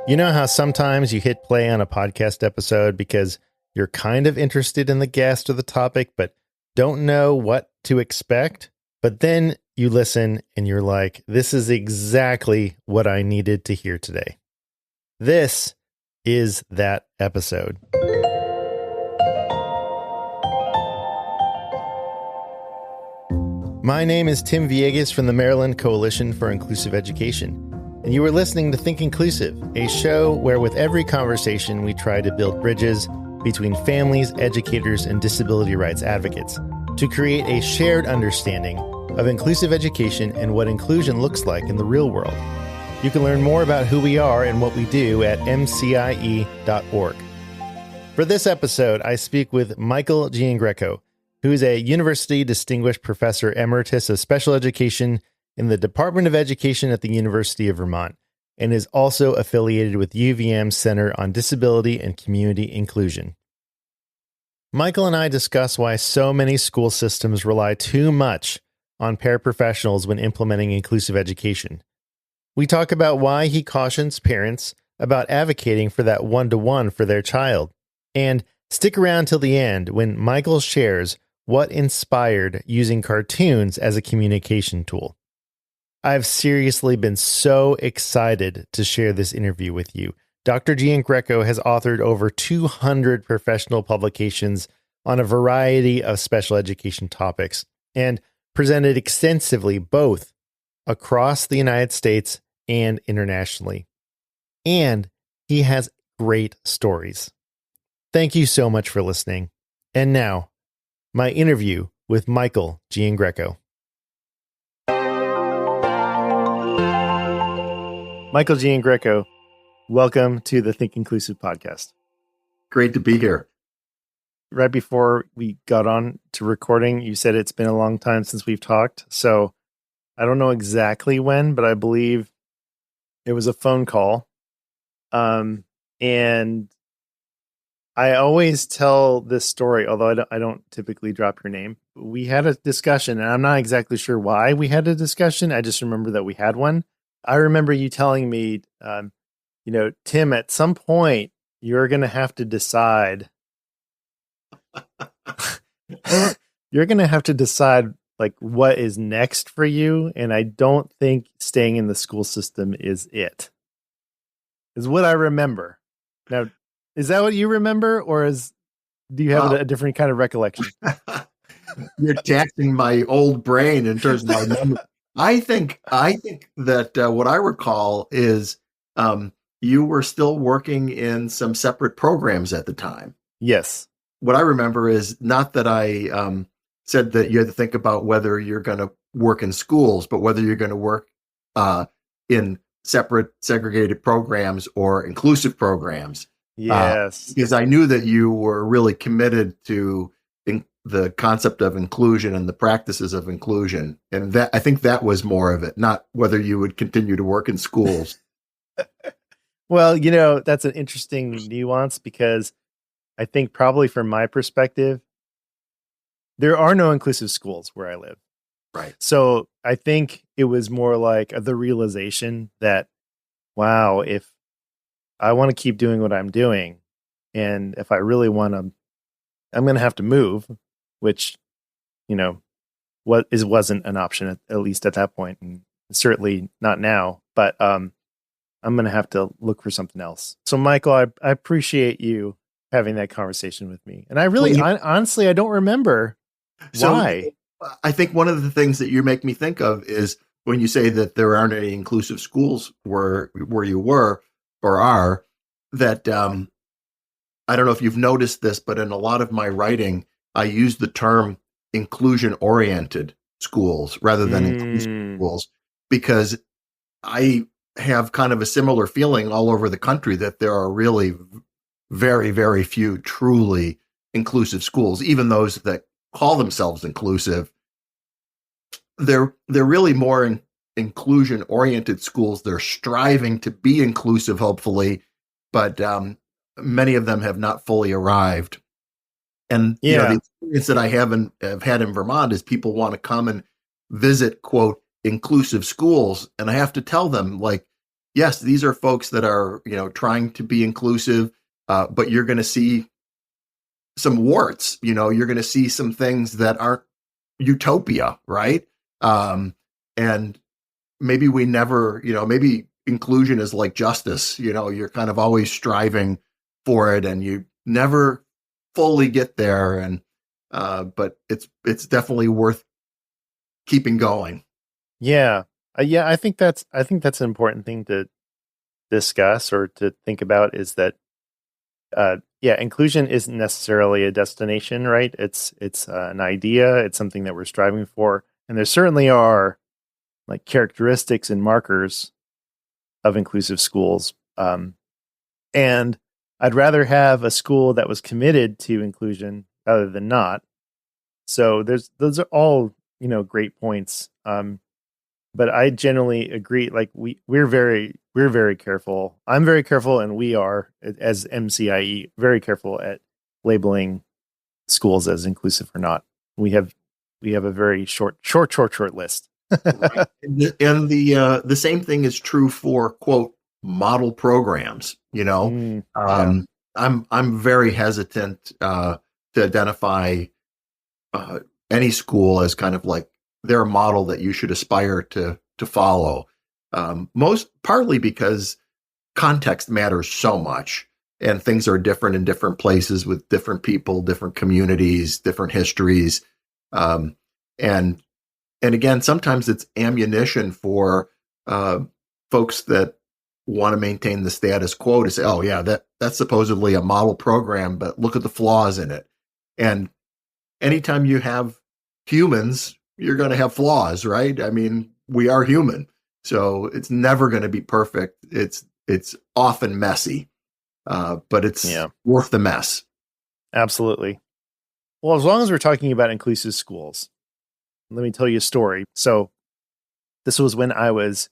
You know how sometimes you hit play on a podcast episode because you're kind of interested in the guest or the topic, but don't know what to expect? But then you listen and you're like, this is exactly what I needed to hear today. This is that episode. My name is Tim Villegas from the Maryland Coalition for Inclusive Education, and you are listening to Think Inclusive, a show where with every conversation we try to build bridges between families, educators, and disability rights advocates to create a shared understanding of inclusive education and what inclusion looks like in the real world. You can learn more about who we are and what we do at mcie.org. For this episode, I speak with Michael Giangreco, who is a University Distinguished Professor Emeritus of Special Education in the Department of Education at the University of Vermont, and is also affiliated with UVM's Center on Disability and Community Inclusion. Michael and I discuss why so many school systems rely too much on paraprofessionals when implementing inclusive education. We talk about why he cautions parents about advocating for that one-to-one for their child. And stick around till the end when Michael shares what inspired using cartoons as a communication tool. I've seriously been so excited to share this interview with you. Dr. Giangreco has authored over 200 professional publications on a variety of special education topics and presented extensively both across the United States and internationally. And he has great stories. Thank you so much for listening. And now, my interview with Michael Giangreco. Michael Giangreco, welcome to the Think Inclusive podcast. Great to be here. Right before we got on to recording, you said it's been a long time since we've talked. So I don't know exactly when, but I believe it was a phone call. And I always tell this story, although I don't typically drop your name. We had a discussion, and I'm not exactly sure why we had a discussion. I just remember that we had one. I remember you telling me, Tim, at some point, you're going to have to decide. You're going to have to decide like what is next for you. And I don't think staying in the school system is it. Is what I remember. Now, is that what you remember, or do you have a different kind of recollection? You're taxing my old brain in terms of my memory. I think that what I recall is you were still working in some separate programs at the time. Yes. What I remember is not that I said that you had to think about whether you're going to work in schools, but whether you're going to work in separate segregated programs or inclusive programs. Yes. Because I knew that you were really committed to the concept of inclusion and the practices of inclusion. And that I think that was more of it, not whether you would continue to work in schools. Well, that's an interesting nuance because I think probably from my perspective, there are no inclusive schools where I live. Right. So I think it was more like the realization that, wow, if I want to keep doing what I'm doing, and if I really want to, I'm going to have to move, which, wasn't an option at least at that point, and certainly not now. But I'm going to have to look for something else. So, Michael, I appreciate you having that conversation with me, and I really, honestly, I don't remember why. I think one of the things that you make me think of is when you say that there aren't any inclusive schools where you were or are, that I don't know if you've noticed this, but in a lot of my writing, I use the term inclusion-oriented schools rather than inclusive schools, because I have kind of a similar feeling all over the country that there are really very, very few truly inclusive schools, even those that call themselves inclusive. They're really more inclusion-oriented schools. They're striving to be inclusive, hopefully, but many of them have not fully arrived. And the experience that I have had in Vermont is people want to come and visit, quote, inclusive schools. And I have to tell them, like, yes, these are folks that are, trying to be inclusive, but you're going to see some warts. You're going to see some things that aren't utopia, right? And maybe we never, maybe inclusion is like justice. You're kind of always striving for it, and you never fully get there. And but it's definitely worth keeping going. Yeah. Yeah, I think that's an important thing to discuss or to think about, is that yeah, inclusion isn't necessarily a destination, right? It's an idea, it's something that we're striving for. And there certainly are like characteristics and markers of inclusive schools. And I'd rather have a school that was committed to inclusion rather than not. So those are all, great points. But I generally agree. Like we're very careful. I'm very careful, and we are, as MCIE, very careful at labeling schools as inclusive or not. We have a very short list. Right. And the same thing is true for quote model programs. Yeah. I'm very hesitant to identify any school as kind of like their model that you should aspire to follow. Most partly because context matters so much, and things are different in different places with different people, different communities, different histories, um, and and again, sometimes it's ammunition for uh, folks that want to maintain the status quo to say, "Oh, yeah, that's supposedly a model program, but look at the flaws in it." And anytime you have humans, you're going to have flaws, right? I mean, we are human, so it's never going to be perfect. It's often messy, but it's Yeah, worth the mess. absolutely. Well, as long as we're talking about inclusive schools, let me tell you a story. So this was when I was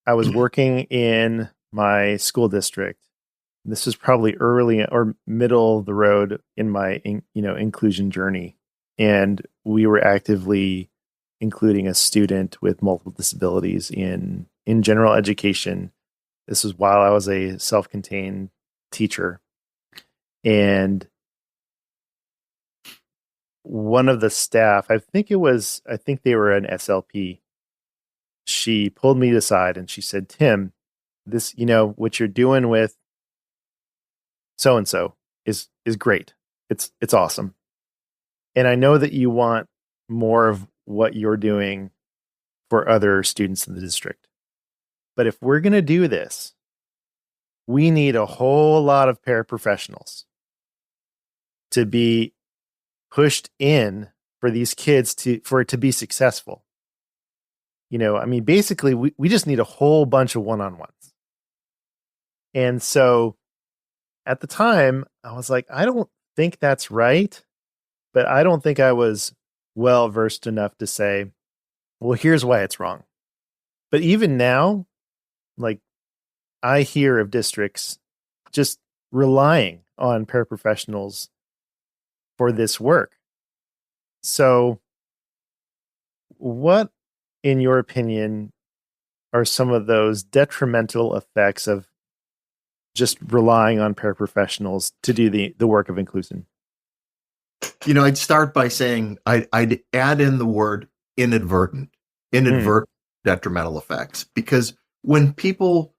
working in my school district. This was probably early or middle of the road in my inclusion journey, and we were actively including a student with multiple disabilities in general education. This was while I was a self-contained teacher, and one of the staff, I think they were an SLP. She pulled me aside and she said, "Tim, this, what you're doing with so and so is great. It's awesome. And I know that you want more of what you're doing for other students in the district. But if we're going to do this, we need a whole lot of paraprofessionals to be pushed in for these kids for it to be successful. I mean, basically, we just need a whole bunch of one-on-ones." And so at the time, I was like, I don't think that's right, but I don't think I was well versed enough to say, well, here's why it's wrong. But even now, like, I hear of districts just relying on paraprofessionals for this work. So, what, in your opinion, are some of those detrimental effects of just relying on paraprofessionals to do the work of inclusion? I'd start by saying I'd add in the word inadvertent, Mm, inadvertent detrimental effects, because when people,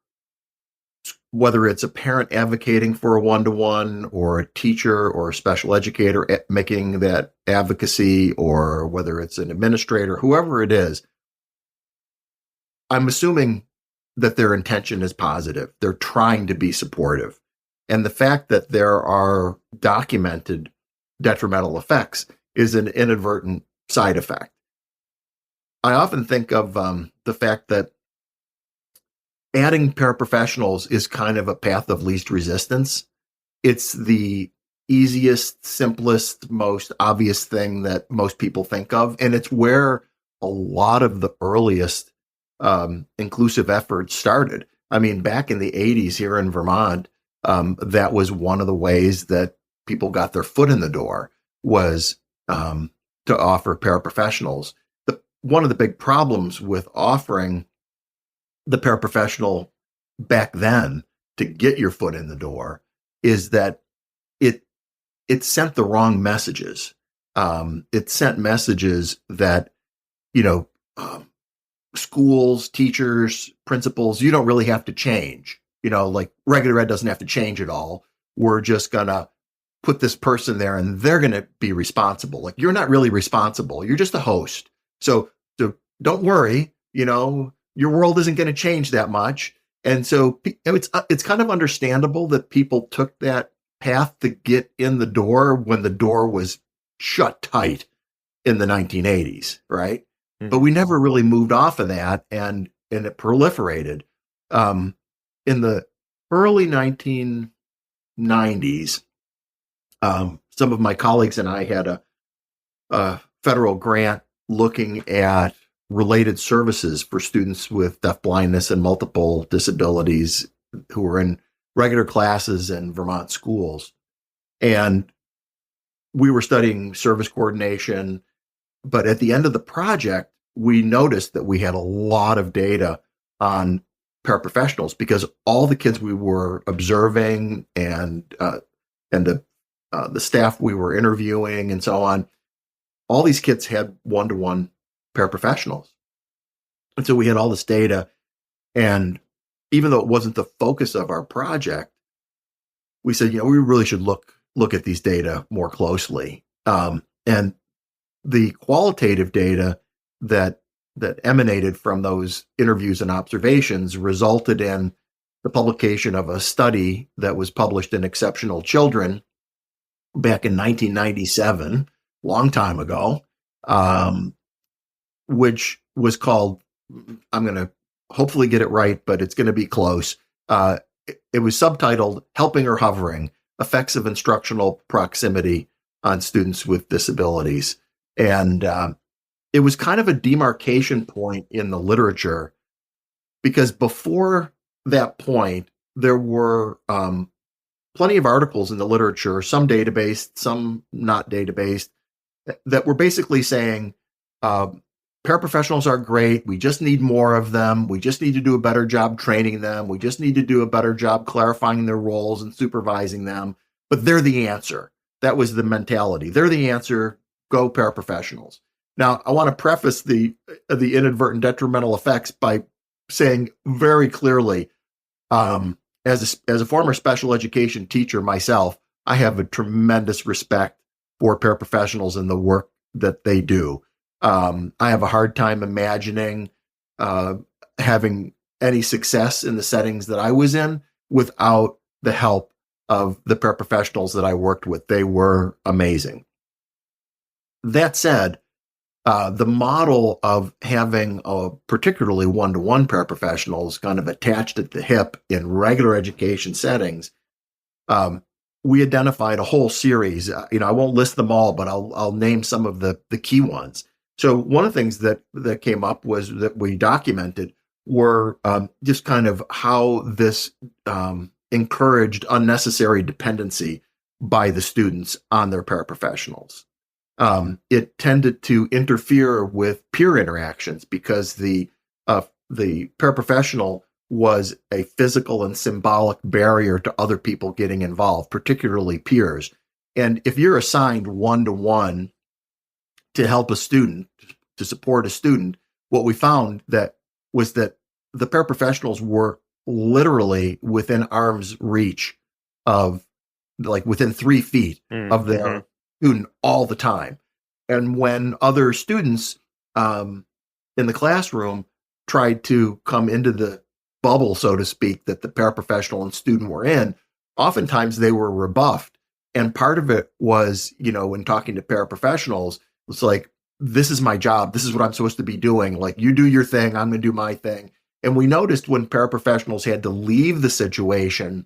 whether it's a parent advocating for a one-to-one or a teacher or a special educator making that advocacy, or whether it's an administrator, whoever it is, I'm assuming that their intention is positive. They're trying to be supportive. And the fact that there are documented detrimental effects is an inadvertent side effect. I often think of the fact that adding paraprofessionals is kind of a path of least resistance. It's the easiest, simplest, most obvious thing that most people think of. And it's where a lot of the earliest inclusive efforts started. I mean, back in the 80s here in Vermont, that was one of the ways that people got their foot in the door, was to offer paraprofessionals. One of the big problems with offering the paraprofessional back then to get your foot in the door is that it sent the wrong messages. It sent messages that, you know, schools, teachers, principals, you don't really have to change. You know, like regular ed doesn't have to change at all. We're just going to put this person there and they're going to be responsible. Like, you're not really responsible. You're just a host. So don't worry, you know, your world isn't going to change that much. And so it's kind of understandable that people took that path to get in the door when the door was shut tight in the 1980s, right? Mm-hmm. But we never really moved off of that, and it proliferated. In the early 1990s, some of my colleagues and I had a federal grant looking at related services for students with deafblindness and multiple disabilities who were in regular classes in Vermont schools. And we were studying service coordination, but at the end of the project, we noticed that we had a lot of data on paraprofessionals because all the kids we were observing and the staff we were interviewing and so on, all these kids had one-to-one paraprofessionals. And so we had all this data, and even though it wasn't the focus of our project, we said, you know, we really should look at these data more closely. And the qualitative data that emanated from those interviews and observations resulted in the publication of a study that was published in Exceptional Children back in 1997, long time ago, which was called, I'm going to hopefully get it right, but it's going to be close. It was subtitled Helping or Hovering, Effects of Instructional Proximity on Students with Disabilities. And it was kind of a demarcation point in the literature, because before that point, there were plenty of articles in the literature, some data-based, some not data-based, that were basically saying, paraprofessionals are great. We just need more of them. We just need to do a better job training them. We just need to do a better job clarifying their roles and supervising them. But they're the answer. That was the mentality. They're the answer. Go paraprofessionals. Now, I want to preface the inadvertent detrimental effects by saying very clearly, as a former special education teacher myself, I have a tremendous respect for paraprofessionals and the work that they do. I have a hard time imagining having any success in the settings that I was in without the help of the paraprofessionals that I worked with. They were amazing. That said, the model of having particularly one-to-one paraprofessionals kind of attached at the hip in regular education settings, we identified a whole series. I won't list them all, but I'll name some of the key ones. So one of the things that came up was that we documented were just kind of how this encouraged unnecessary dependency by the students on their paraprofessionals. It tended to interfere with peer interactions because the paraprofessional was a physical and symbolic barrier to other people getting involved, particularly peers. And if you're assigned one-to-one to help a student, to support a student, what we found was that the paraprofessionals were literally within arm's reach of, like, within 3 feet of their student all the time. And when other students in the classroom tried to come into the bubble, so to speak, that the paraprofessional and student were in, oftentimes they were rebuffed. And part of it was, when talking to paraprofessionals, it's like, this is my job. This is what I'm supposed to be doing. Like, you do your thing, I'm going to do my thing. And we noticed when paraprofessionals had to leave the situation,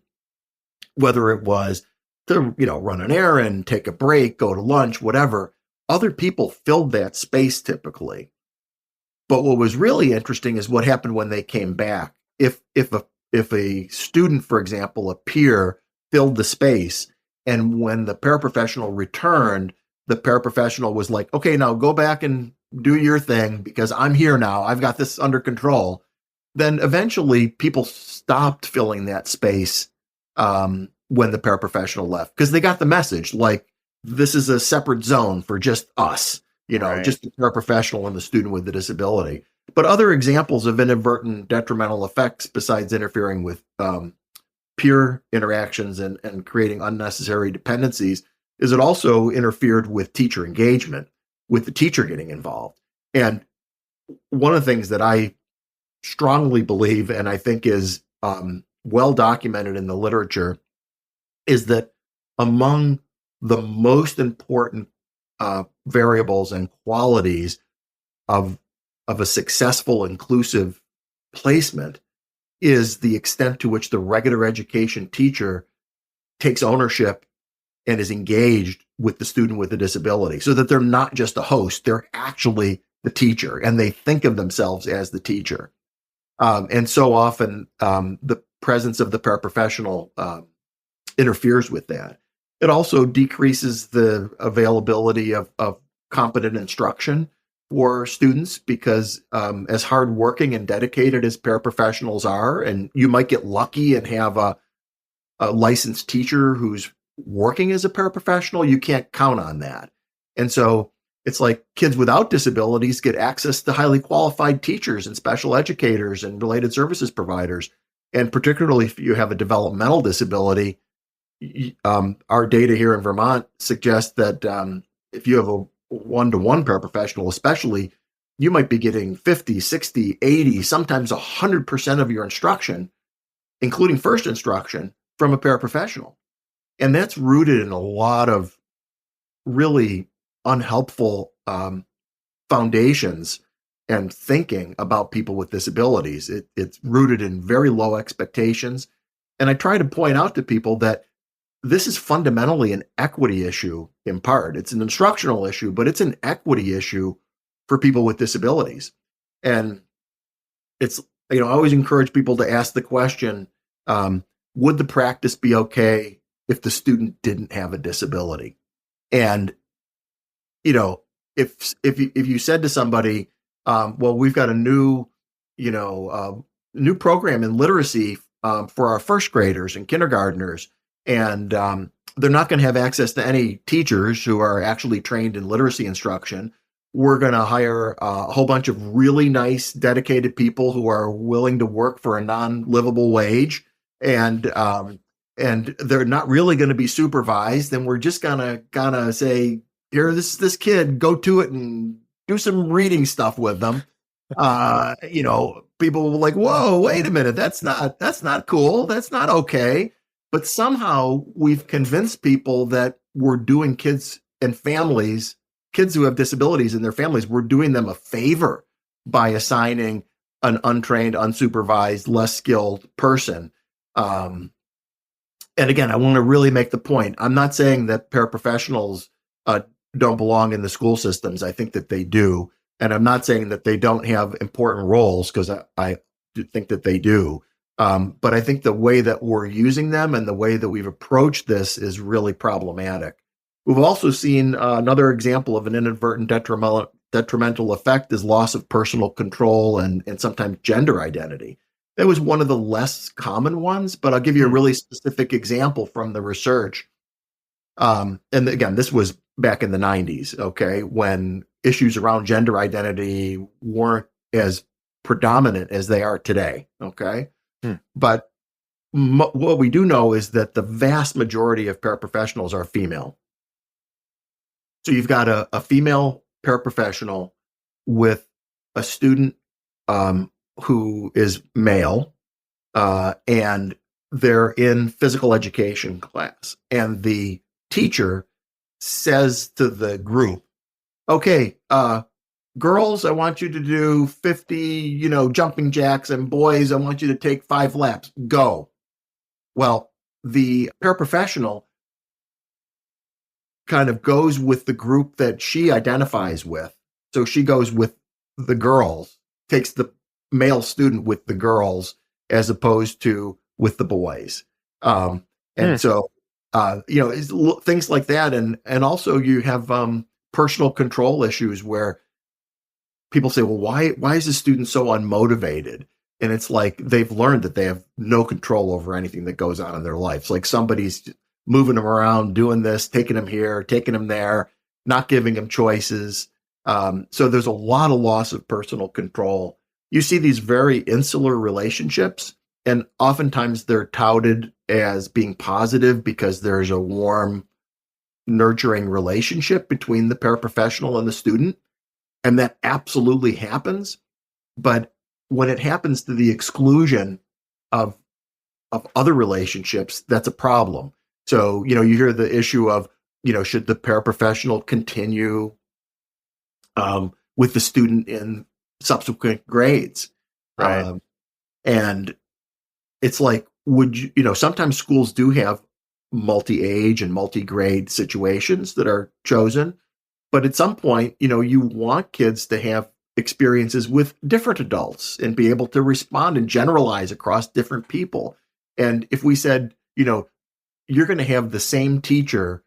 whether it was to, run an errand, take a break, go to lunch, whatever, other people filled that space typically. But what was really interesting is what happened when they came back. If a student, for example, a peer, filled the space, and when the paraprofessional returned, the paraprofessional was like, okay, now go back and do your thing because I'm here now. I've got this under control. then eventually people stopped filling that space when the paraprofessional left, because they got the message, like, this is a separate zone for just us, Right. just the paraprofessional and the student with the disability. But other examples of inadvertent detrimental effects, besides interfering with peer interactions and creating unnecessary dependencies, is it also interfered with teacher engagement, with the teacher getting involved. And one of the things that I strongly believe, and I think is well documented in the literature, is that among the most important variables and qualities of a successful inclusive placement is the extent to which the regular education teacher takes ownership and is engaged with the student with a disability, so that they're not just a host, they're actually the teacher, and they think of themselves as the teacher. And so often the presence of the paraprofessional interferes with that. It also decreases the availability of competent instruction for students, because as hardworking and dedicated as paraprofessionals are, and you might get lucky and have a licensed teacher who's working as a paraprofessional, you can't count on that. And so it's like kids without disabilities get access to highly qualified teachers and special educators and related services providers. And particularly if you have a developmental disability, our data here in Vermont suggests that if you have a one-to-one paraprofessional, especially, you might be getting 50, 60, 80, sometimes 100% of your instruction, including first instruction, from a paraprofessional. And that's rooted in a lot of really unhelpful foundations and thinking about people with disabilities. It's rooted in very low expectations. And I try to point out to people that this is fundamentally an equity issue in part. It's an instructional issue, but it's an equity issue for people with disabilities. And it's, I always encourage people to ask the question, would the practice be okay if the student didn't have a disability? And, if you said to somebody, well, we've got a new program in literacy for our first graders and kindergartners, and they're not going to have access to any teachers who are actually trained in literacy instruction. We're going to hire a whole bunch of really nice, dedicated people who are willing to work for a non-livable wage, and they're not really going to be supervised. And we're just gonna say, here, this kid, go to it and do some reading stuff with them. People will be like, whoa, wait a minute, that's not cool, that's not okay. But somehow we've convinced people that we're doing kids and families, kids who have disabilities and their families, we're doing them a favor by assigning an untrained, unsupervised, less skilled person. And again, I want to really make the point. I'm not saying that paraprofessionals don't belong in the school systems. I think that they do. And I'm not saying that they don't have important roles, because I do think that they do. But I think the way that we're using them and the way that we've approached this is really problematic. We've also seen another example of an inadvertent detrimental effect is loss of personal control and sometimes gender identity. That was one of the less common ones, but I'll give you a really specific example from the research. And again, this was back in the 90s, okay, when issues around gender identity weren't as predominant as they are today, okay? But what we do know is that the vast majority of paraprofessionals are female. So you've got a female paraprofessional with a student who is male, and they're in physical education class. And the teacher says to the group, okay, girls, I want you to do 50, jumping jacks, and boys, I want you to take 5 laps. Go. Well, the paraprofessional kind of goes with the group that she identifies with. So she goes with the girls, takes the male student with the girls as opposed to with the boys. So, things like that. And also you have personal control issues where people say, well, why is the student so unmotivated? And it's like they've learned that they have no control over anything that goes on in their lives. Like somebody's moving them around, doing this, taking them here, taking them there, not giving them choices. So there's a lot of loss of personal control. You see these very insular relationships, and oftentimes they're touted as being positive because there's a warm, nurturing relationship between the paraprofessional and the student. And that absolutely happens. But when it happens to the exclusion of other relationships, that's a problem. So, you hear the issue of, should the paraprofessional continue with the student in subsequent grades? Right. And it's like, sometimes schools do have multi-age and multi-grade situations that are chosen. But at some point, you want kids to have experiences with different adults and be able to respond and generalize across different people. And if we said, you're going to have the same teacher,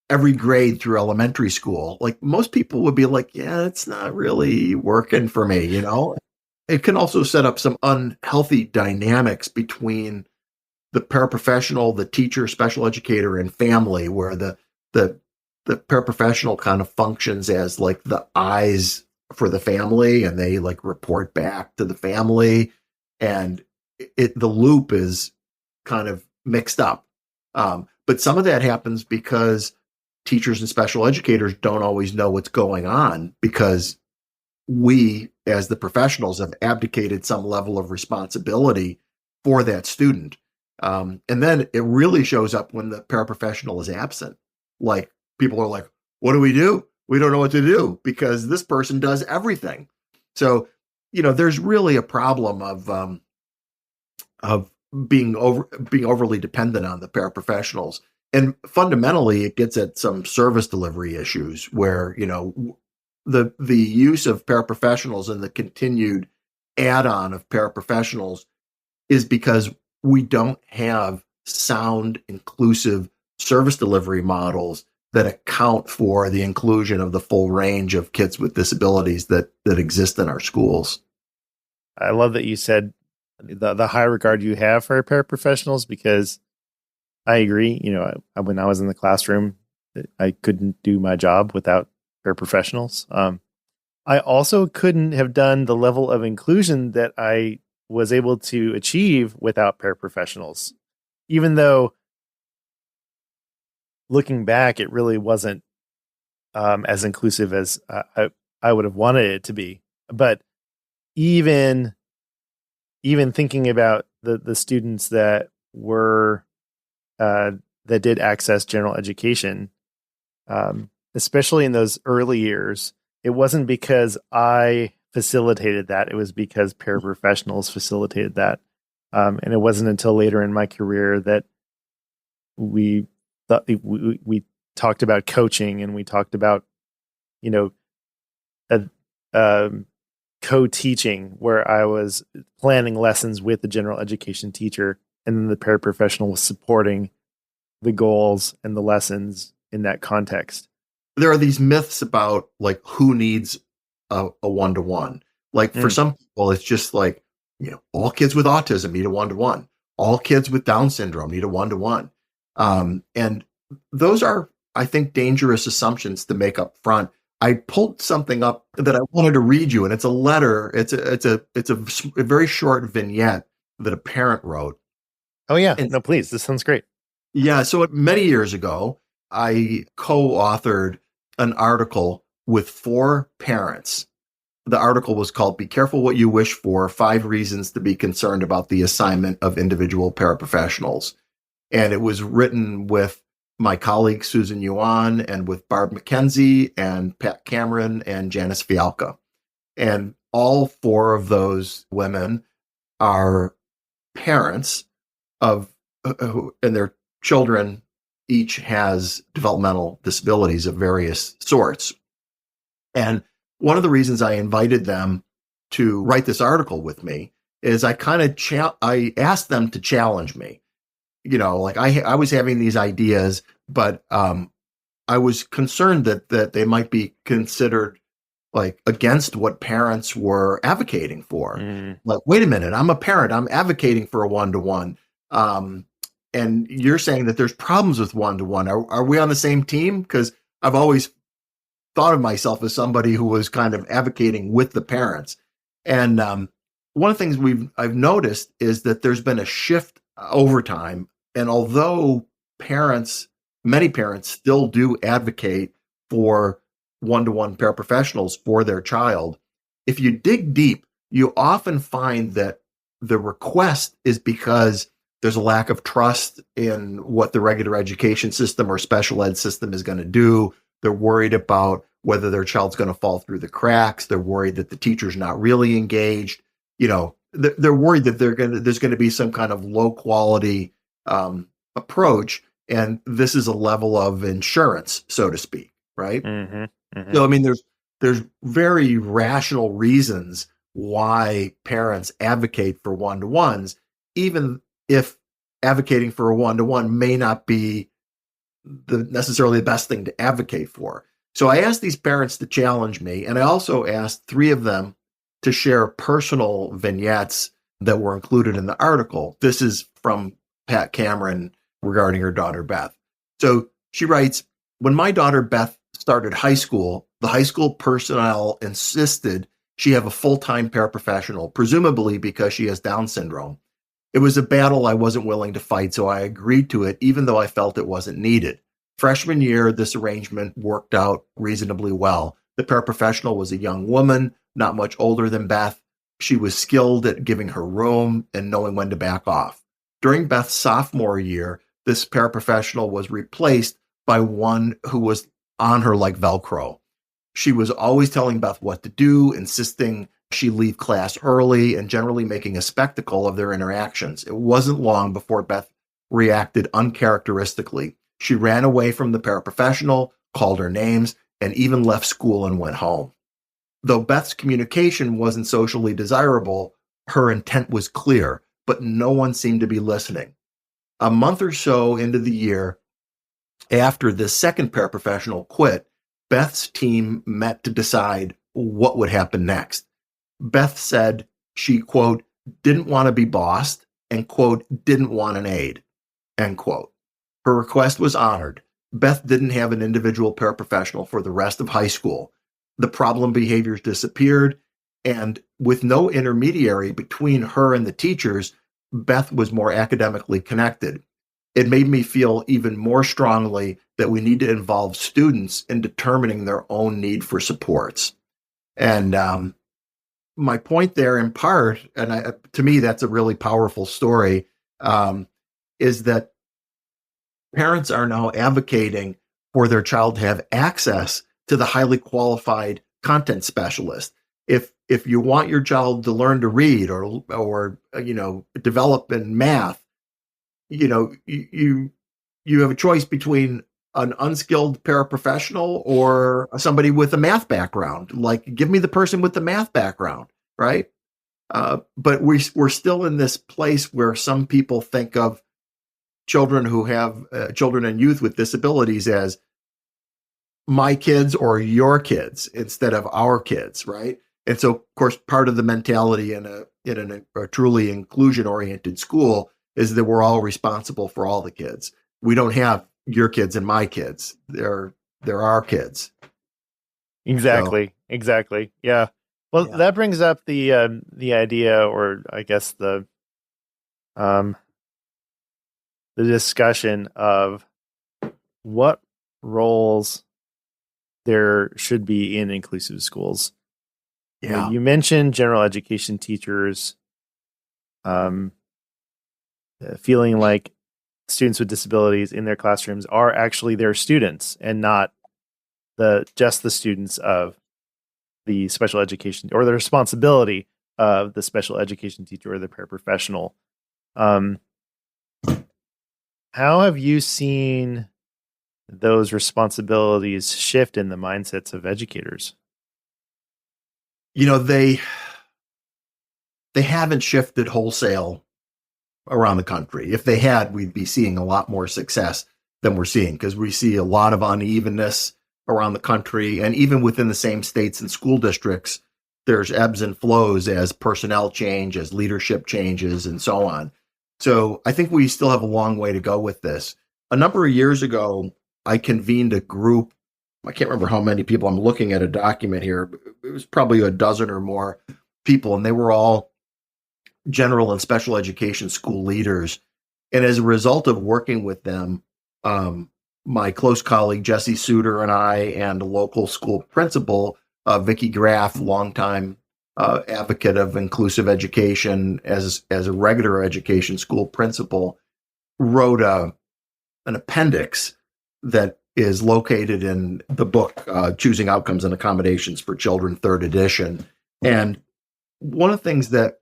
every grade through elementary school, like most people would be like, yeah, it's not really working for me. It can also set up some unhealthy dynamics between the paraprofessional, the teacher, special educator, and family, where the paraprofessional kind of functions as like the eyes for the family, and they like report back to the family, and the loop is kind of mixed up. But some of that happens because teachers and special educators don't always know what's going on, because we, as the professionals, have abdicated some level of responsibility for that student. And then it really shows up when the paraprofessional is absent. Like, people are like, what do? We don't know what to do because this person does everything. So, there's really a problem of being overly dependent on the paraprofessionals. And fundamentally, it gets at some service delivery issues where, the use of paraprofessionals and the continued add-on of paraprofessionals is because we don't have sound, inclusive service delivery models that account for the inclusion of the full range of kids with disabilities that exist in our schools. I love that you said the high regard you have for paraprofessionals, because I agree. When I was in the classroom, I couldn't do my job without paraprofessionals. I also couldn't have done the level of inclusion that I was able to achieve without paraprofessionals, even though looking back, it really wasn't as inclusive as I would have wanted it to be. But even thinking about the students that were that did access general education, especially in those early years, it wasn't because I facilitated that. It was because paraprofessionals facilitated that. And it wasn't until later in my career that we talked about coaching, and we talked about, co-teaching, where I was planning lessons with the general education teacher, and then the paraprofessional was supporting the goals and the lessons in that context. There are these myths about like who needs a one-to-one. Like for some people, it's just like, all kids with autism need a one-to-one. All kids with Down syndrome need a one-to-one. And those are, I think, dangerous assumptions to make up front. I pulled something up that I wanted to read you, and it's a letter. It's a very short vignette that a parent wrote. Oh yeah, no, please. This sounds great. Yeah. So many years ago, I co-authored an article with 4 parents. The article was called "Be Careful What You Wish For: 5 Reasons to Be Concerned About the Assignment of Individual Paraprofessionals." And it was written with my colleague, Susan Yuan, and with Barb McKenzie and Pat Cameron and Janice Fialka. And all 4 of those women are parents of, and their children each has developmental disabilities of various sorts. And one of the reasons I invited them to write this article with me is I kind of I asked them to challenge me. Like I was having these ideas, but I was concerned that they might be considered like against what parents were advocating for. Mm. Like, wait a minute, I'm a parent. I'm advocating for a one-to-one. And you're saying that there's problems with one-to-one. Are we on the same team? Because I've always thought of myself as somebody who was kind of advocating with the parents. And one of the things I've noticed is that there's been a shift over time. And although many parents still do advocate for one-to-one paraprofessionals for their child, if you dig deep, you often find that the request is because there's a lack of trust in what the regular education system or special ed system is going to do. They're worried about whether their child's going to fall through the cracks. They're worried that the teacher's not really engaged. They're worried that there's going to be some kind of low quality approach. And this is a level of insurance, so to speak, right? Mm-hmm. Mm-hmm. So, I mean, there's very rational reasons why parents advocate for one-to-ones, even if advocating for a one-to-one may not be necessarily the best thing to advocate for. So I asked these parents to challenge me, and I also asked 3 of them to share personal vignettes that were included in the article. This is from Pat Cameron regarding her daughter, Beth. So she writes, when my daughter, Beth, started high school, the high school personnel insisted she have a full-time paraprofessional, presumably because she has Down syndrome. It was a battle I wasn't willing to fight, so I agreed to it, even though I felt it wasn't needed. Freshman year, this arrangement worked out reasonably well. The paraprofessional was a young woman, not much older than Beth. She was skilled at giving her room and knowing when to back off. During Beth's sophomore year, this paraprofessional was replaced by one who was on her like Velcro. She was always telling Beth what to do, insisting she leave class early, and generally making a spectacle of their interactions. It wasn't long before Beth reacted uncharacteristically. She ran away from the paraprofessional, called her names, and even left school and went home. Though Beth's communication wasn't socially desirable, her intent was clear, but no one seemed to be listening. A month or so into the year, after the second paraprofessional quit, Beth's team met to decide what would happen next. Beth said she, quote, didn't want to be bossed and, quote, didn't want an aide, end quote. Her request was honored. Beth didn't have an individual paraprofessional for the rest of high school. The problem behaviors disappeared, and with no intermediary between her and the teachers, Beth was more academically connected. It made me feel even more strongly that we need to involve students in determining their own need for supports. And my point there, in part, and to me, that's a really powerful story, is that parents are now advocating for their child to have access to the highly qualified content specialist. If you want your child to learn to read or develop in math, you have a choice between an unskilled paraprofessional or somebody with a math background. Like, give me the person with the math background, right? But we're still in this place where some people think of children who have children and youth with disabilities as my kids or your kids instead of our kids, right? And so, of course, part of the mentality in a truly inclusion-oriented school is that we're all responsible for all the kids. We don't have your kids and my kids. They're our kids. Exactly. Yeah. Well, Yeah. that brings up the idea, or I guess the discussion of what roles there should be in inclusive schools. Yeah. You mentioned general education teachers feeling like students with disabilities in their classrooms are actually their students and not just the students of the special education, or the responsibility of the special education teacher or the paraprofessional. How have you seen those responsibilities shift in the mindsets of educators? They haven't shifted wholesale around the country. If they had, we'd be seeing a lot more success than we're seeing, because we see a lot of unevenness around the country, and even within the same states and school districts, there's ebbs and flows as personnel change, as leadership changes, and so on. So I think we still have a long way to go with this. A number of years ago, I convened a group. I can't remember how many people. I'm looking at a document here. But it was probably a dozen or more people, and they were all general and special education school leaders. And as a result of working with them, my close colleague Jesse Suter and I, and a local school principal, Vicki Graff, longtime advocate of inclusive education as a regular education school principal, wrote an appendix that is located in the book Choosing Outcomes and Accommodations for Children, 3rd edition. And one of the things that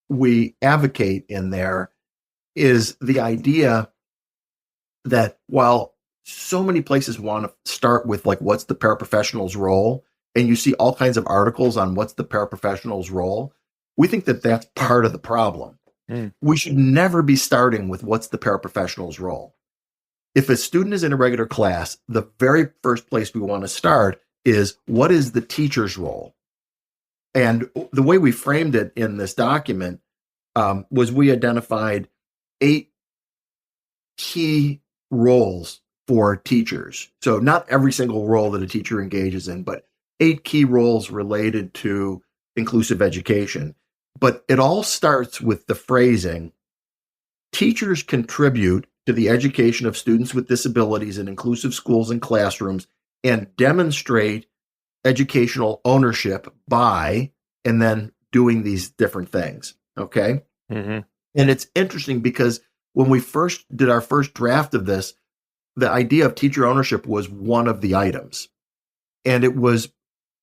we advocate in there is the idea that while so many places want to start with like, what's the paraprofessional's role? And you see all kinds of articles on what's the paraprofessional's role. We think that that's part of the problem. We should never be starting with what's the paraprofessional's role. If a student is in a regular class, the very first place we want to start is, what is the teacher's role? And the way we framed it in this document was we identified 8 key roles for teachers. So not every single role that a teacher engages in, but 8 key roles related to inclusive education. But it all starts with the phrasing, teachers contribute to the education of students with disabilities in inclusive schools and classrooms and demonstrate educational ownership by, and then doing these different things. Okay. Mm-hmm. And it's interesting because when we first did our first draft of this, the idea of teacher ownership was one of the items. And it was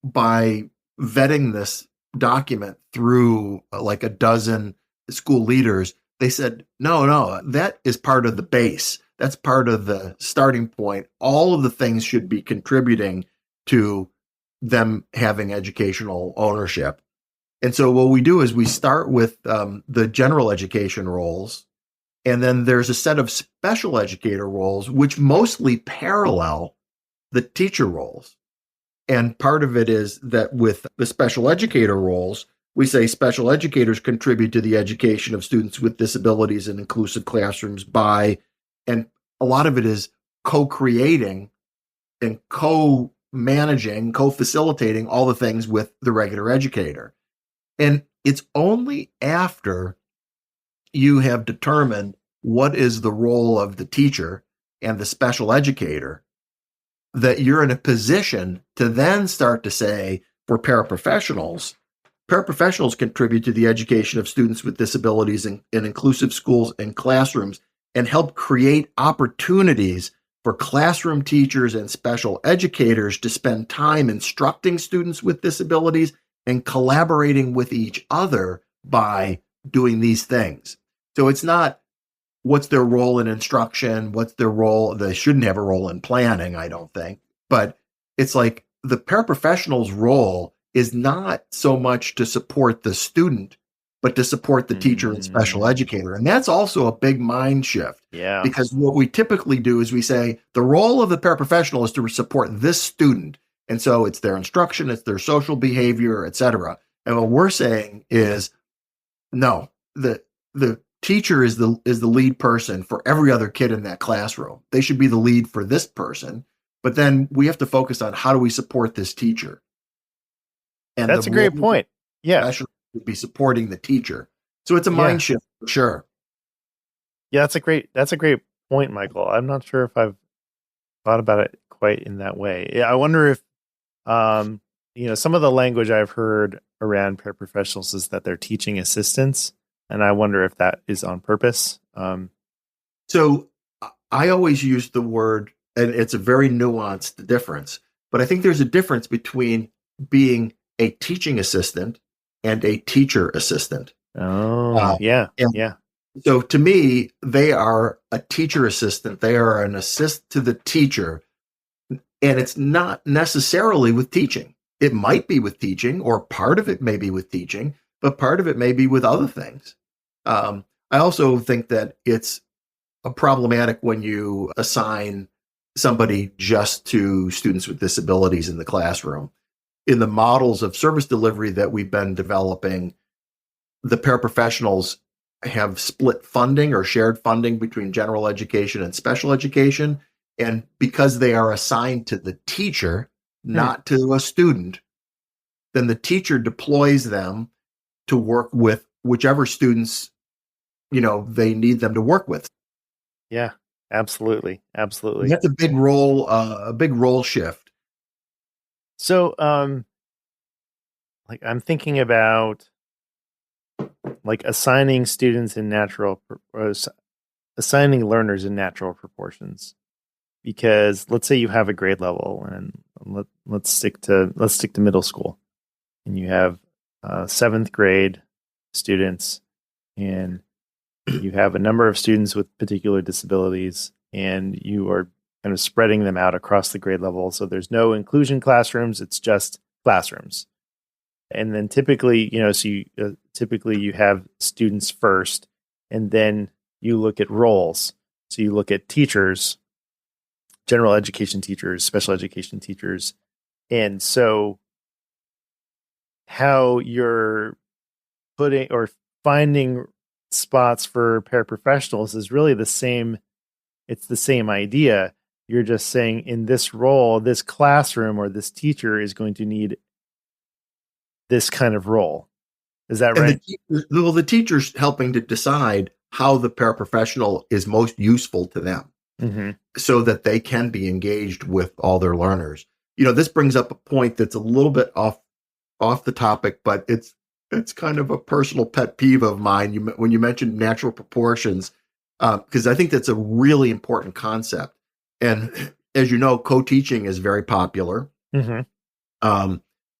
by vetting this document through like a dozen school leaders, they said, no, that is part of the base. That's part of the starting point. All of the things should be contributing to them having educational ownership. And so what we do is we start with the general education roles, and then there's a set of special educator roles, which mostly parallel the teacher roles. And part of it is that with the special educator roles, we say special educators contribute to the education of students with disabilities in inclusive classrooms by, and a lot of it is co-creating and co-managing, co-facilitating all the things with the regular educator. And it's only after you have determined what is the role of the teacher and the special educator that you're in a position to then start to say, for paraprofessionals contribute to the education of students with disabilities in inclusive schools and classrooms and help create opportunities for classroom teachers and special educators to spend time instructing students with disabilities and collaborating with each other by doing these things. So it's not what's their role in instruction, what's their role. They shouldn't have a role in planning, I don't think. But it's like the paraprofessional's role is not so much to support the student, but to support the teacher and special educator. And that's also a big mind shift. Yeah. Because what we typically do is we say the role of the paraprofessional is to support this student. And so it's their instruction, it's their social behavior, et cetera. And what we're saying is, no, the teacher is the lead person for every other kid in that classroom. They should be the lead for this person. But then we have to focus on, how do we support this teacher? And that's a great point. Yeah. Would be supporting the teacher. So it's a mind shift for sure. Yeah, that's a great point, Michael. I'm not sure if I've thought about it quite in that way. Yeah, I wonder if some of the language I've heard around paraprofessionals is that they're teaching assistants, and I wonder if that is on purpose. So I always use the word, and it's a very nuanced difference, but I think there's a difference between being a teaching assistant and a teacher assistant. Oh, yeah. So to me, they are a teacher assistant. They are an assist to the teacher. And it's not necessarily with teaching. It might be with teaching, or part of it may be with teaching, but part of it may be with other things. I also think that it's problematic when you assign somebody just to students with disabilities in the classroom. In the models of service delivery that we've been developing, the paraprofessionals have split funding or shared funding between general education and special education. And because they are assigned to the teacher, not to a student, then the teacher deploys them to work with whichever students, they need them to work with. Yeah, absolutely. Absolutely. That's a big role shift. So, like I'm thinking about like assigning students in assigning learners in natural proportions. Because let's say you have a grade level, and let's stick to middle school, and you have seventh grade students, and you have a number of students with particular disabilities, and you are kind of spreading them out across the grade level. So there's no inclusion classrooms; it's just classrooms. And then typically, typically you have students first, and then you look at roles. So you look at teachers, general education teachers, special education teachers. And so how you're putting or finding spots for paraprofessionals is really the same. It's the same idea. You're just saying in this role, this classroom or this teacher is going to need this kind of role. Is that right? The teacher's helping to decide how the paraprofessional is most useful to them. Mm-hmm. So that they can be engaged with all their learners. This brings up a point that's a little bit off the topic, but it's kind of a personal pet peeve of mine. When you mentioned natural proportions, because I think that's a really important concept. And as you know, co-teaching is very popular. Mm-hmm.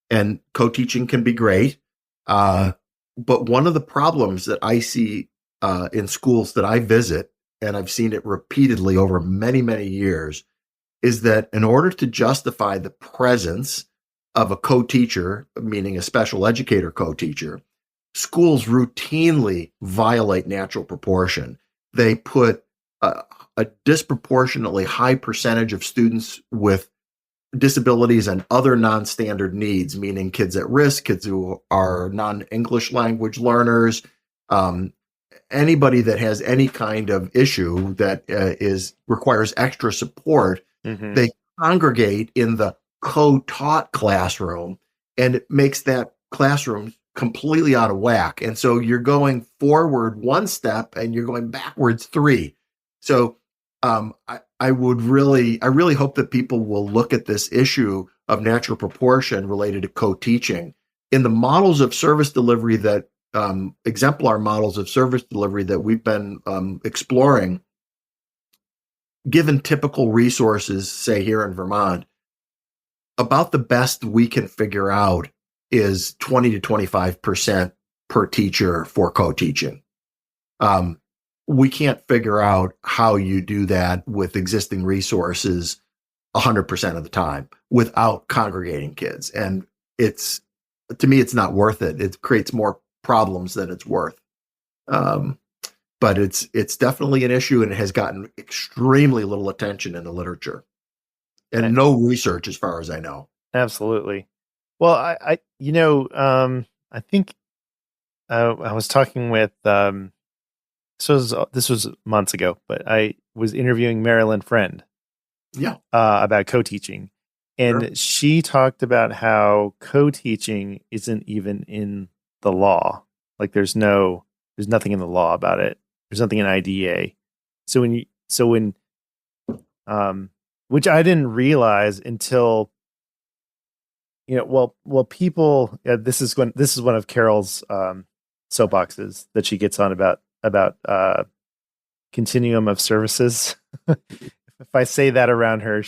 And co-teaching can be great. But one of the problems that I see in schools that I visit, and I've seen it repeatedly over many, many years, is that in order to justify the presence of a co-teacher, meaning a special educator co-teacher, schools routinely violate natural proportion. They put a disproportionately high percentage of students with disabilities and other non-standard needs, meaning kids at risk, kids who are non-English language learners, anybody that has any kind of issue that requires extra support. Mm-hmm. They congregate in the co-taught classroom, and it makes that classroom completely out of whack. And so you're going forward one step and you're going backwards three. So I really hope that people will look at this issue of natural proportion related to co-teaching in the models of service delivery that exemplar models of service delivery that we've been exploring. Given typical resources, say here in Vermont, about the best we can figure out is 20 to 25% per teacher for co-teaching. We can't figure out how you do that with existing resources 100% of the time without congregating kids. And to me, it's not worth it. It creates more problems than it's worth. But it's definitely an issue, and it has gotten extremely little attention in the literature and no research as far as I know. Absolutely. Well, I think I was talking with, this was months ago, but I was interviewing Marilyn Friend. Yeah. About co-teaching. And Sure. She talked about how co-teaching isn't even in the law. Like there's nothing in the law about it. There's nothing in IDEA. Which I didn't realize until, people, this is one of Carol's soapboxes that she gets on about continuum of services. If I say that around her,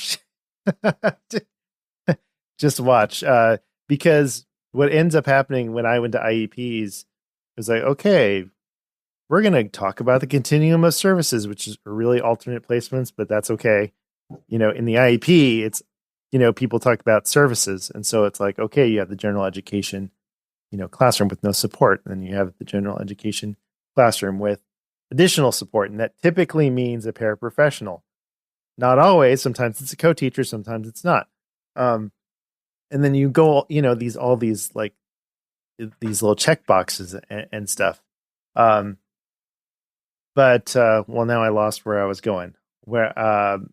just watch. Because what ends up happening when I went to IEPs is like, okay, we're going to talk about the continuum of services, which is really alternate placements, but that's okay. In the IEP, it's, people talk about services. And so it's like, okay, you have the general education, classroom with no support. And then you have the general education classroom with additional support. And that typically means a paraprofessional. not always. Sometimes it's a co-teacher, sometimes it's not. And then you go, all these like these little check boxes and stuff. But well, now I lost where I was going. Where About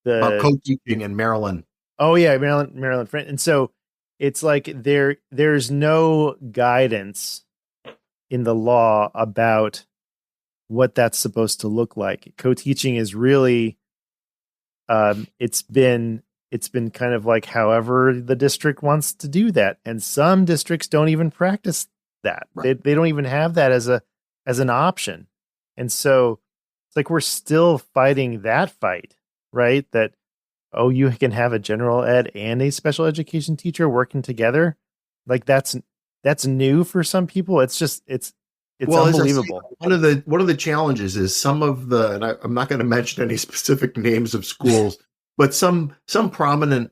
the co-teaching in Maryland. Oh yeah, Maryland, and so it's like there's no guidance in the law about what that's supposed to look like. Co-teaching is really it's been kind of like however the district wants to do that, and some districts don't even practice that. Right. They don't even have that as an option, and so it's like we're still fighting that fight, right? That oh, you can have a general ed and a special education teacher working together. Like that's new for some people. It's Well, as I say, unbelievable. one of the challenges is some of the, and I'm not going to mention any specific names of schools, but some prominent,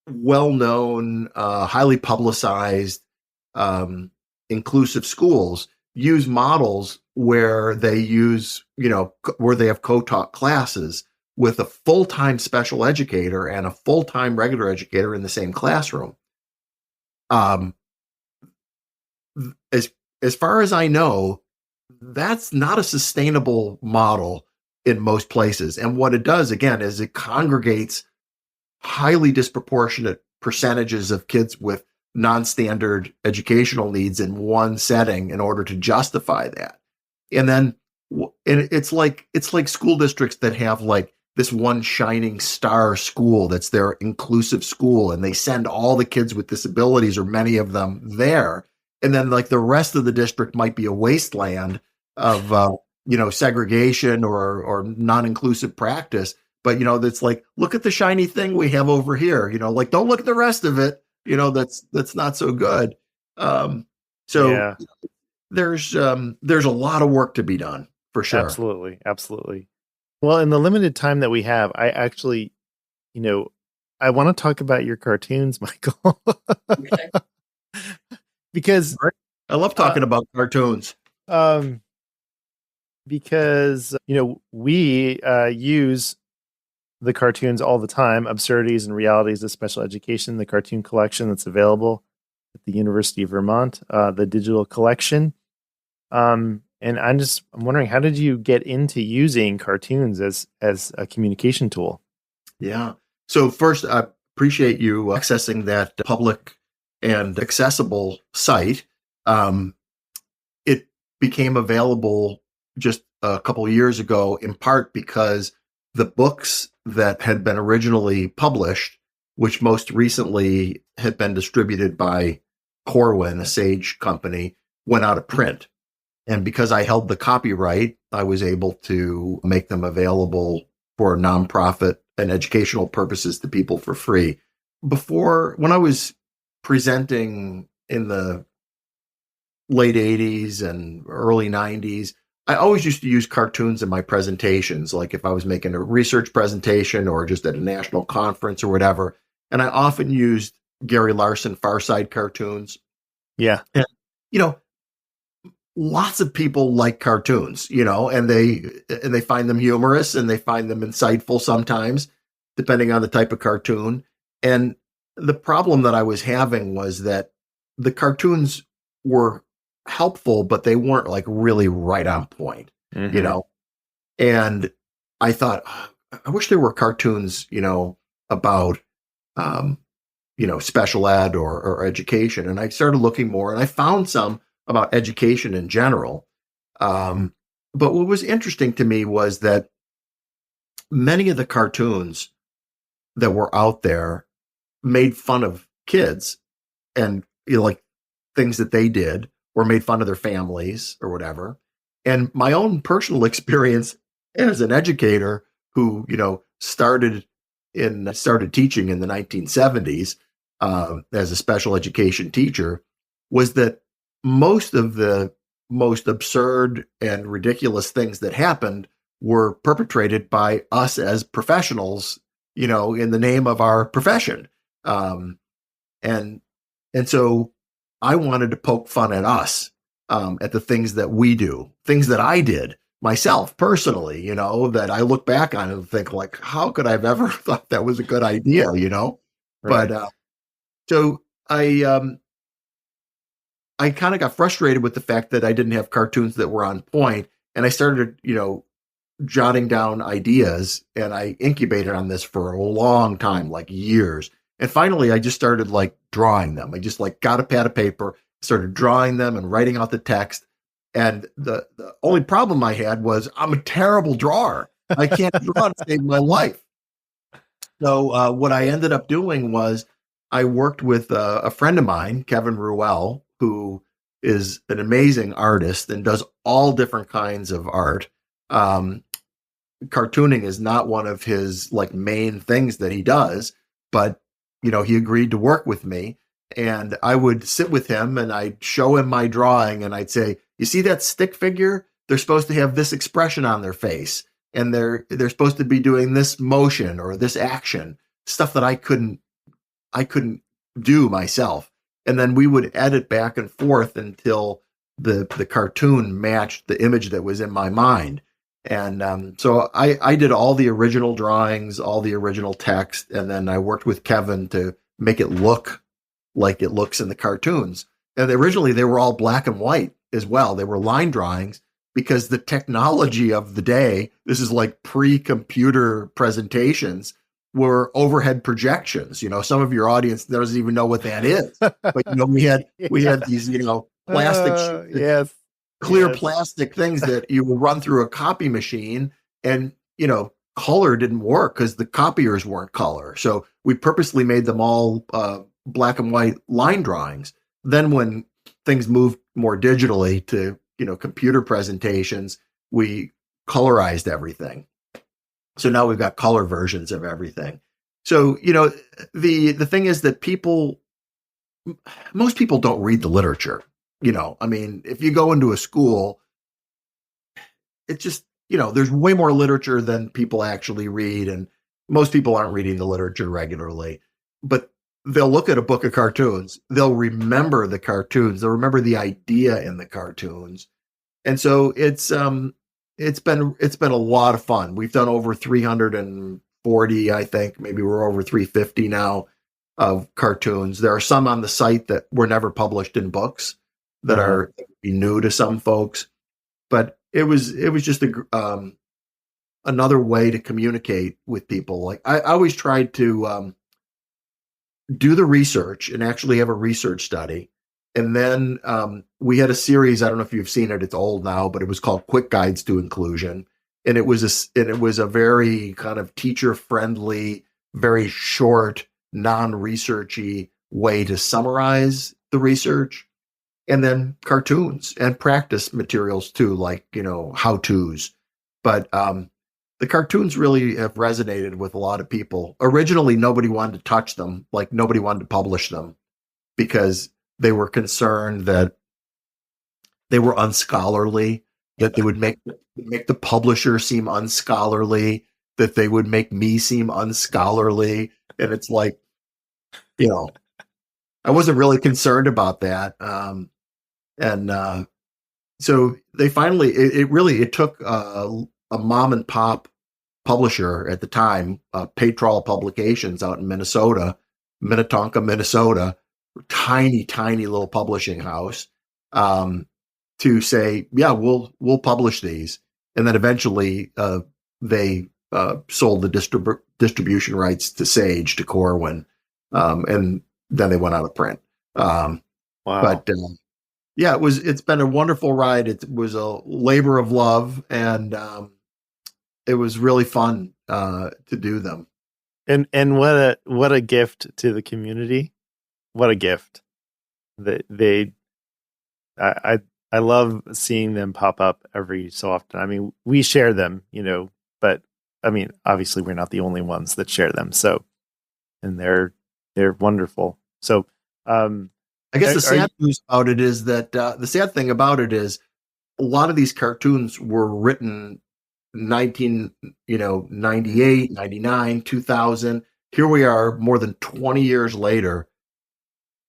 well-known, highly publicized, inclusive schools use models where they use, where they have co-taught classes with a full-time special educator and a full-time regular educator in the same classroom. Um, as far as I know, that's not a sustainable model in most places. And what it does, again, is it congregates highly disproportionate percentages of kids with non-standard educational needs in one setting in order to justify that. And then it's like school districts that have like this one shining star school that's their inclusive school, and they send all the kids with disabilities or many of them there. And then like the rest of the district might be a wasteland of segregation or non-inclusive practice. But that's like, look at the shiny thing we have over here. Like, don't look at the rest of it. That's not so good. So Yeah, there's a lot of work to be done for sure. absolutely. Well, in the limited time that we have, I actually, I want to talk about your cartoons, Michael, Okay. because I love talking about cartoons. um, because we use the cartoons all the time, Absurdities and Realities of Special Education, the cartoon collection that's available at the University of Vermont, the digital collection. And I'm wondering, how did you get into using cartoons as a communication tool? Yeah. So first, I appreciate you accessing that public and accessible site. It became available just a couple of years ago, in part because the books that had been originally published, which most recently had been distributed by Corwin, a Sage company, went out of print. And because I held the copyright, I was able to make them available for nonprofit and educational purposes to people for free. Before, when I was presenting in the late 80s and early 90s, I always used to use cartoons in my presentations, like if I was making a research presentation or just at a national conference or whatever. And I often used Gary Larson Far Side cartoons. Yeah. And, lots of people like cartoons, and they find them humorous and they find them insightful sometimes, depending on the type of cartoon. And the problem that I was having was that the cartoons were helpful, but they weren't like really right on point, Mm-hmm. And I thought, I wish there were cartoons, about, special ed or education. And I started looking more, and I found some about education in general. But what was interesting to me was that many of the cartoons that were out there made fun of kids and like things that they did, or made fun of their families or whatever. And my own personal experience as an educator who, started teaching in the 1970s as a special education teacher, was that most of the most absurd and ridiculous things that happened were perpetrated by us as professionals, in the name of our profession. Um, and and so I wanted to poke fun at us, at the things that we do, things that I did myself personally, that I look back on and think like, how could I have ever thought that was a good idea? Right. But so I kind of got frustrated with the fact that I didn't have cartoons that were on point, and I started, jotting down ideas, and I incubated on this for a long time, like years. And finally, I just started like drawing them. I just like got a pad of paper, started drawing them and writing out the text. And the only problem I had was I'm a terrible drawer. I can't draw to save my life. So what I ended up doing was I worked with a friend of mine, Kevin Ruel, who is an amazing artist and does all different kinds of art. Cartooning is not one of his like main things that he does, but he agreed to work with me, and I would sit with him and I'd show him my drawing and I'd say, you see that stick figure? They're supposed to have this expression on their face, and they're supposed to be doing this motion or this action, stuff that I couldn't do myself. And then we would edit back and forth until the cartoon matched the image that was in my mind. And so I did all the original drawings, all the original text, and then I worked with Kevin to make it look like it looks in the cartoons. And originally they were all black and white as well. They were line drawings because the technology of the day, this is like pre-computer presentations, were overhead projections. Some of your audience doesn't even know what that is. But we had these, plastic yes. clear plastic things that you will run through a copy machine, and color didn't work because the copiers weren't color. So we purposely made them all black and white line drawings. Then when things moved more digitally to computer presentations, we colorized everything. So now we've got color versions of everything. So the thing is that most people don't read the literature. If you go into a school, it's just, there's way more literature than people actually read. And most people aren't reading the literature regularly, but they'll look at a book of cartoons. They'll remember the cartoons. They'll remember the idea in the cartoons. And so it's been a lot of fun. We've done over 340, I think, maybe we're over 350 now of cartoons. There are some on the site that were never published in books that are new to some folks, but it was just another way to communicate with people. Like I always tried to do the research and actually have a research study. And then we had a series, I don't know if you've seen it, it's old now, but it was called Quick Guides to Inclusion. And it was a very kind of teacher friendly, very short, non-researchy way to summarize the research. And then cartoons and practice materials too, like, how-tos. But the cartoons really have resonated with a lot of people. Originally, nobody wanted to touch them, like nobody wanted to publish them because they were concerned that they were unscholarly, that they would make the publisher seem unscholarly, that they would make me seem unscholarly. And it's like, I wasn't really concerned about that. So they finally, it took a mom and pop publisher at the time, Patrol Publications out in Minnetonka, Minnesota, tiny little publishing house, to say, yeah, we'll publish these. And then eventually they sold the distribution rights to Sage, to Corwin, and then they went out of print. Wow. But yeah, it's been a wonderful ride. It was a labor of love, and it was really fun to do them. And what a gift to the community. What a gift. I love seeing them pop up every so often. I mean, we share them, but I mean, obviously we're not the only ones that share them. So, and they're wonderful. So, I guess the sad news about it is that the sad thing about it is a lot of these cartoons were written 1998, 99, 2000. Here we are more than 20 years later,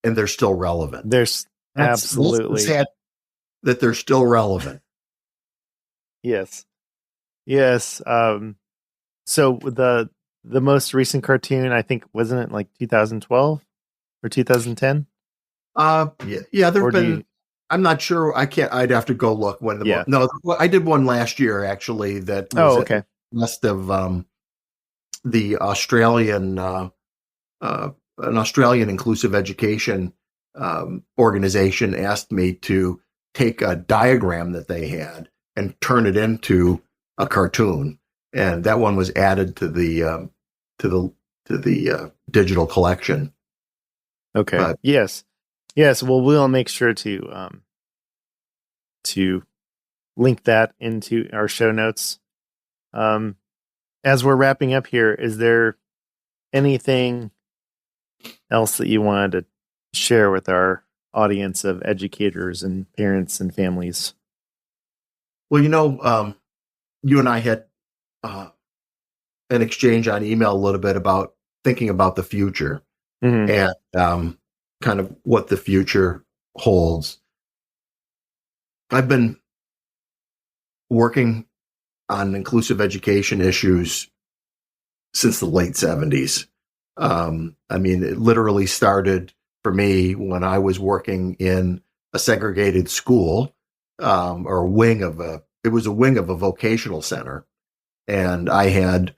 and they're still relevant. Absolutely that's sad that they're still relevant. Yes. Yes. So the most recent cartoon, I think, wasn't it like 2012 or 2010? Yeah, Or there've do been. you? I'm not sure. I can't. I'd have to go look when the Yeah. no. Well, I did one last year actually. That Oh, was at the okay. rest of the Australian an Australian inclusive education organization asked me to take a diagram that they had and turn it into a cartoon, and that one was added to the to the digital collection. Okay. But Yes. Yes. Well, we'll make sure to link that into our show notes. Um, as we're wrapping up here, is there anything else that you wanted to share with our audience of educators and parents and families? well, you and I had uh, an exchange on email a little bit about thinking about the future Hmm. and kind of what the future holds. I've been working on inclusive education issues since the late 70s. I mean, it literally started for me when I was working in a segregated school or a wing of it was a wing of a vocational center. And I had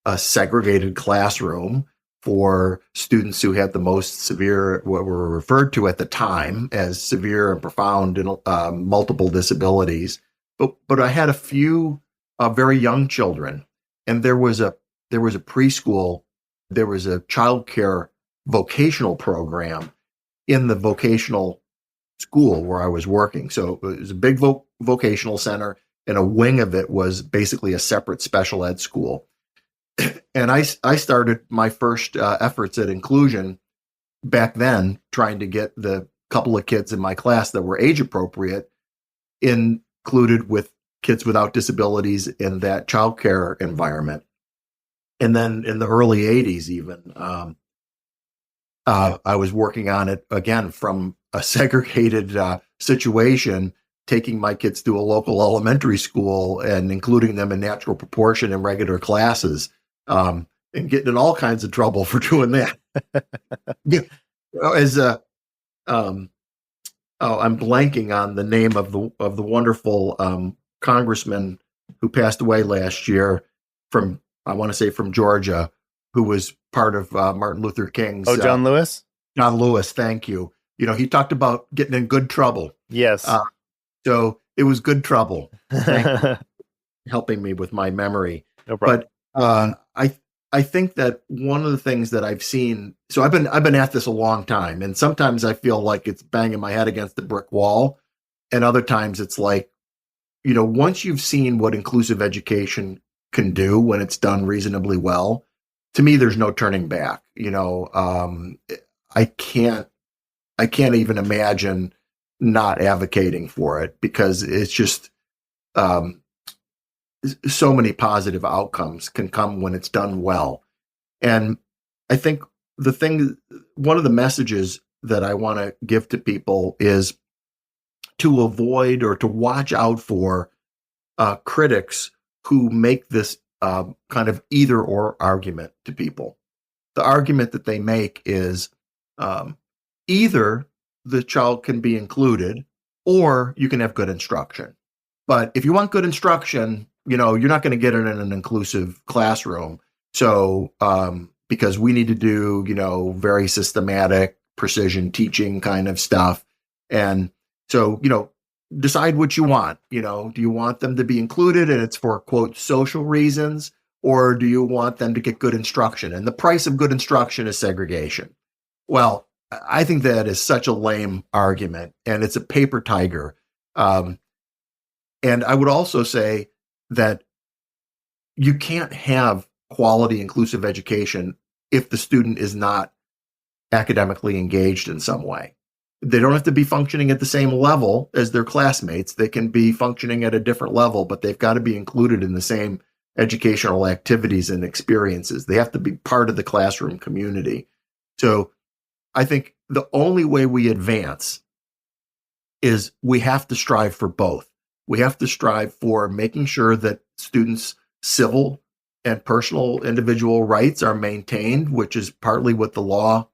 a segregated classroom for students who had the most severe, what were referred to at the time as severe and profound multiple disabilities. But I had a few very young children, and there was a preschool, there was a childcare vocational program in the vocational school where I was working. So it was a big vocational center, and a wing of it was basically a separate special ed school. And I started my first efforts at inclusion back then, trying to get the couple of kids in my class that were age appropriate included with kids without disabilities in that childcare environment. And then in the early 80s, even, I was working on it again from a segregated situation, taking my kids to a local elementary school and including them in natural proportion in regular classes, and getting in all kinds of trouble for doing that. Yeah, as um, oh, I'm blanking on the name of the wonderful congressman who passed away last year from, I want to say, from Georgia, who was part of Martin Luther King's Oh, John Lewis? John Lewis. Thank you. He talked about getting in good trouble. Yes. Uh, so it was good trouble. Thank you No for helping me with my memory. problem. But I think that one of the things that I've seen, so I've been at this a long time, and sometimes I feel like it's banging my head against the brick wall, and other times it's like, once you've seen what inclusive education can do when it's done reasonably well, to me, there's no turning back. I can't I can't even imagine not advocating for it because it's just um, so many positive outcomes can come when it's done well. And I think one of the messages that I want to give to people is to avoid or to watch out for critics who make this kind of either or argument to people. The argument that they make is um, either the child can be included or you can have good instruction. But if you want good instruction, you're not going to get it in an inclusive classroom. So, because we need to do, very systematic precision teaching kind of stuff. And so, decide what you want. Do you want them to be included and it's for, quote, social reasons? Or do you want them to get good instruction? And the price of good instruction is segregation. Well, I think that is such a lame argument, and it's a paper tiger. And I would also say that you can't have quality inclusive education if the student is not academically engaged in some way. They don't have to be functioning at the same level as their classmates. They can be functioning at a different level, but they've got to be included in the same educational activities and experiences. They have to be part of the classroom community. So I think the only way we advance is we have to strive for both. We have to strive for making sure that students' civil and personal individual rights are maintained, which is partly what the law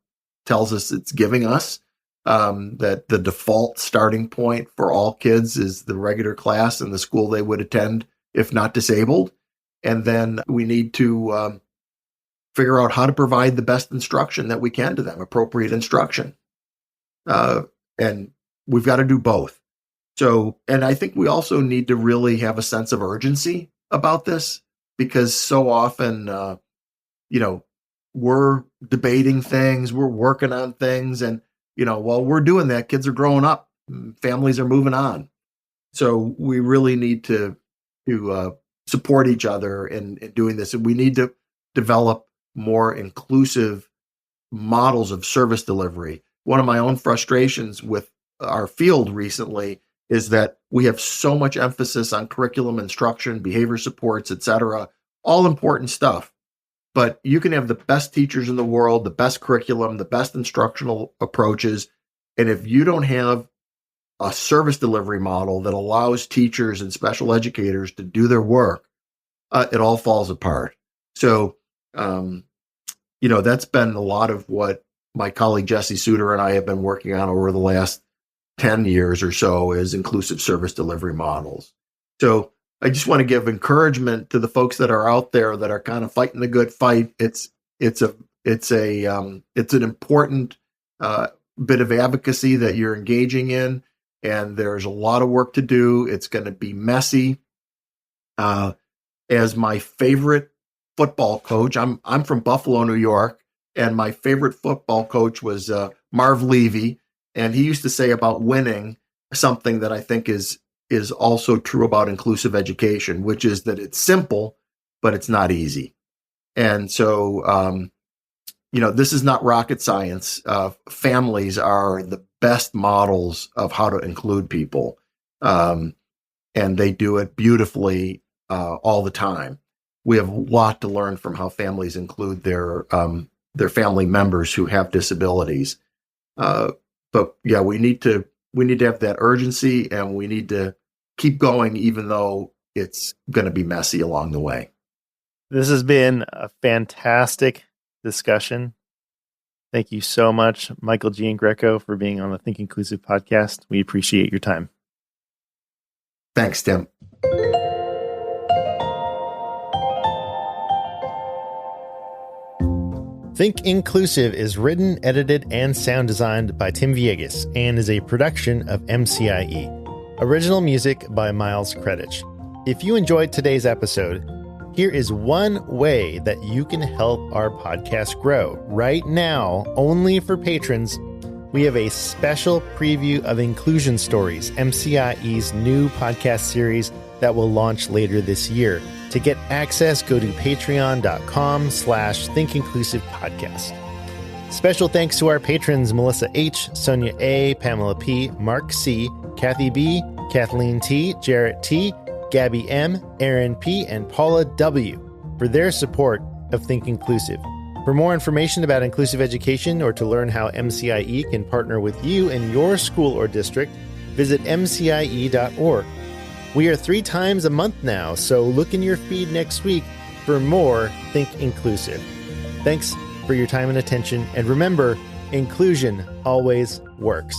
tells us it's giving us. That the default starting point for all kids is the regular class in the school they would attend if not disabled. And then we need to figure out how to provide the best instruction that we can to them, appropriate instruction. And we've got to do both. So, and I think we also need to really have a sense of urgency about this, because so often, we're debating things, we're working on things, and, while we're doing that, kids are growing up, families are moving on. So we really need to support each other in doing this. And we need to develop more inclusive models of service delivery. One of my own frustrations with our field recently is that we have so much emphasis on curriculum instruction, behavior supports, et cetera, all important stuff. But you can have the best teachers in the world, the best curriculum, the best instructional approaches. And if you don't have a service delivery model that allows teachers and special educators to do their work, it all falls apart. So, that's been a lot of what my colleague Jesse Suter and I have been working on over the last 10 years or so, is inclusive service delivery models. So I just want to give encouragement to the folks that are out there that are kind of fighting the good fight. It's an important bit of advocacy that you're engaging in, and there's a lot of work to do. It's going to be messy. As my favorite football coach, I'm from Buffalo, New York, and my favorite football coach was Marv Levy, and he used to say about winning something that I think is also true about inclusive education, which is that it's simple, but it's not easy. And so, this is not rocket science. Families are the best models of how to include people. And they do it beautifully all the time. We have a lot to learn from how families include their family members who have disabilities. But yeah, we need to have that urgency, and we need to keep going, even though it's going to be messy along the way. This has been a fantastic discussion. Thank you so much, Michael Giangreco, for being on the Think Inclusive podcast. We appreciate your time. Thanks, Tim. Think Inclusive is written, edited, and sound designed by Tim Villegas and is a production of MCIE. Original music by Miles Kredich. If you enjoyed today's episode, here is one way that you can help our podcast grow. Right now, only for patrons, we have a special preview of Inclusion Stories, MCIE's new podcast series that will launch later this year. To get access, go to patreon.com/thinkinclusivepodcast. Special thanks to our patrons, Melissa H., Sonia A., Pamela P., Mark C., Kathy B., Kathleen T., Jarrett T., Gabby M., Aaron P., and Paula W. for their support of Think Inclusive. For more information about inclusive education or to learn how MCIE can partner with you in your school or district, visit mcie.org. We are 3 times a month now, so look in your feed next week for more Think Inclusive. Thanks for your time and attention, and remember, inclusion always works.